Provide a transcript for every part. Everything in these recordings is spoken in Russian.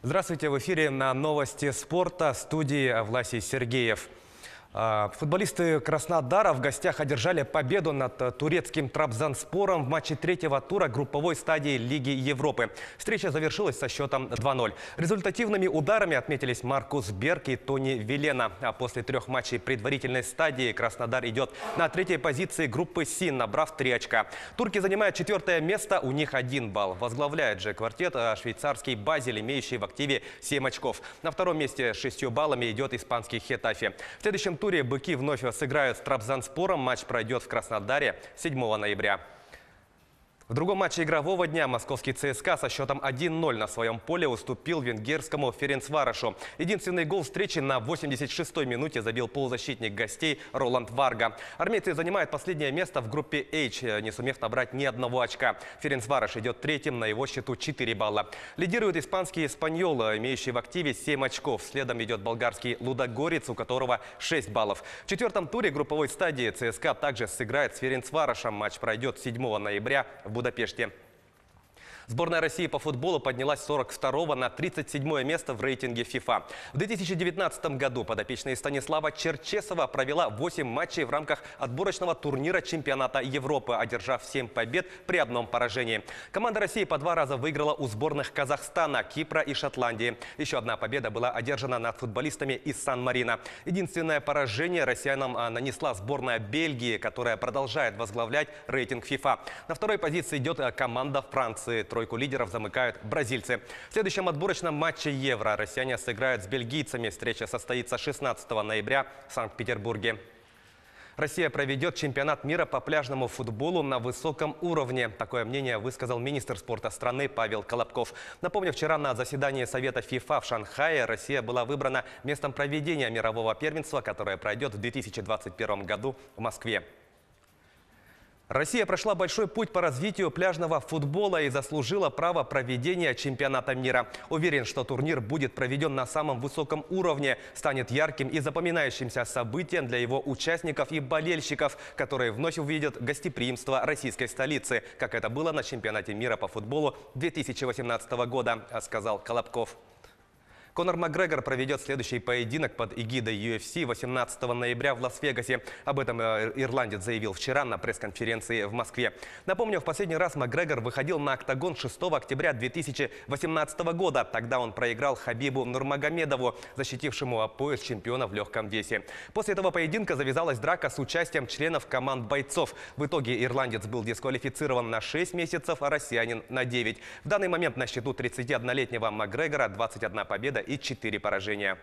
Здравствуйте, в эфире на новости спорта, в студии Власий Сергеев. Футболисты Краснодара в гостях одержали победу над турецким Трабзонспором в матче третьего тура групповой стадии Лиги Европы. Встреча завершилась со счетом 2-0. Результативными ударами отметились Маркус Берг и Тони Вилена. А после трех матчей предварительной стадии Краснодар идет на третьей позиции группы С, набрав 3 очка. Турки занимают 4-е место, у них 1 балл. Возглавляет же квартет швейцарский Базель, имеющий в активе 7 очков. На втором месте с 6 баллами идет испанский Хетафе. В следующем туре быки вновь сыграют с Трабзонспором. Матч пройдет в Краснодаре 7 ноября. В другом матче игрового дня московский ЦСКА со счетом 1-0 на своем поле уступил венгерскому Ференцварошу. Единственный гол встречи на 86-й минуте забил полузащитник гостей Роланд Варга. Армейцы занимают последнее место в группе H, не сумев набрать ни одного очка. Ференцварош идет третьим, на его счету 4 балла. Лидирует испанский Эспаньол, имеющий в активе 7 очков. Следом идет болгарский Лудогорец, у которого 6 баллов. В четвертом туре групповой стадии ЦСКА также сыграет с Ференцварошем. Матч пройдет 7 ноября в Будапеште. Сборная России по футболу поднялась с 42-го на 37-е место в рейтинге FIFA. В 2019 году подопечная Станислава Черчесова провела 8 матчей в рамках отборочного турнира чемпионата Европы, одержав 7 побед при одном поражении. Команда России по 2 раза выиграла у сборных Казахстана, Кипра и Шотландии. Еще одна победа была одержана над футболистами из Сан-Марино. Единственное поражение россиянам нанесла сборная Бельгии, которая продолжает возглавлять рейтинг FIFA. На второй позиции идет команда Франции. Тройку лидеров замыкают бразильцы. В следующем отборочном матче Евро россияне сыграют с бельгийцами. Встреча состоится 16 ноября в Санкт-Петербурге. Россия проведет чемпионат мира по пляжному футболу на высоком уровне. Такое мнение высказал министр спорта страны Павел Колобков. Напомню, вчера на заседании Совета ФИФА в Шанхае Россия была выбрана местом проведения мирового первенства, которое пройдет в 2021 году в Москве. Россия прошла большой путь по развитию пляжного футбола и заслужила право проведения чемпионата мира. Уверен, что турнир будет проведен на самом высоком уровне, станет ярким и запоминающимся событием для его участников и болельщиков, которые вновь увидят гостеприимство российской столицы, как это было на чемпионате мира по футболу 2018 года, сказал Колобков. Конор Макгрегор проведет следующий поединок под эгидой UFC 18 ноября в Лас-Вегасе. Об этом ирландец заявил вчера на пресс-конференции в Москве. Напомню, в последний раз Макгрегор выходил на октагон 6 октября 2018 года. Тогда он проиграл Хабибу Нурмагомедову, защитившему пояс чемпиона в легком весе. После этого поединка завязалась драка с участием членов команд бойцов. В итоге ирландец был дисквалифицирован на 6 месяцев, а россиянин на 9. В данный момент на счету 31-летнего Макгрегора 21 победа и 4 поражения.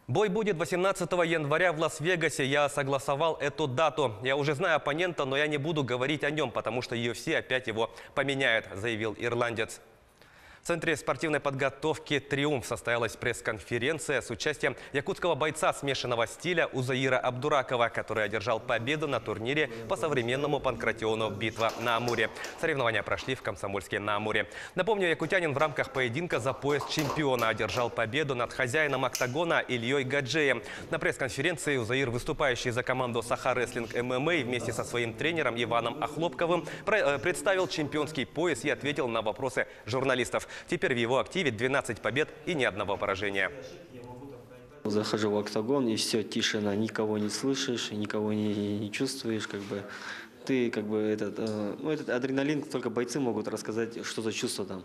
Бой будет 18 января в Лас-Вегасе. Я согласовал эту дату. Я уже знаю оппонента, но я не буду говорить о нем, потому что UFC опять его поменяет, заявил ирландец. В Центре спортивной подготовки «Триумф» состоялась пресс-конференция с участием якутского бойца смешанного стиля Узаира Абдуракова, который одержал победу на турнире по современному панкратиону «Битва на Амуре». Соревнования прошли в Комсомольске-на-Амуре. Напомню, якутянин в рамках поединка за пояс чемпиона одержал победу над хозяином октагона Ильей Гаджеем. На пресс-конференции Узаир, выступающий за команду «Саха Рестлинг ММА», вместе со своим тренером Иваном Охлопковым представил чемпионский пояс и ответил на вопросы журналистов. Теперь в его активе 12 побед и ни одного поражения. Захожу в октагон, и все, тишина, никого не слышишь, никого не чувствуешь, ты этот адреналин только бойцы могут рассказать, что за чувство там.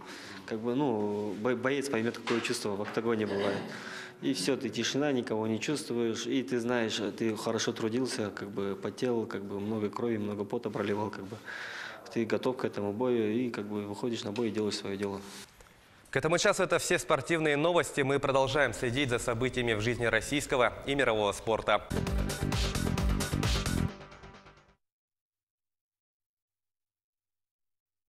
Боец поймет, какое чувство в октагоне бывает. И все, ты тишина, никого не чувствуешь, и ты знаешь, ты хорошо трудился, потел, много крови, много пота проливал, ты готов к этому бою и выходишь на бой и делаешь свое дело. К этому часу это все спортивные новости. Мы продолжаем следить за событиями в жизни российского и мирового спорта.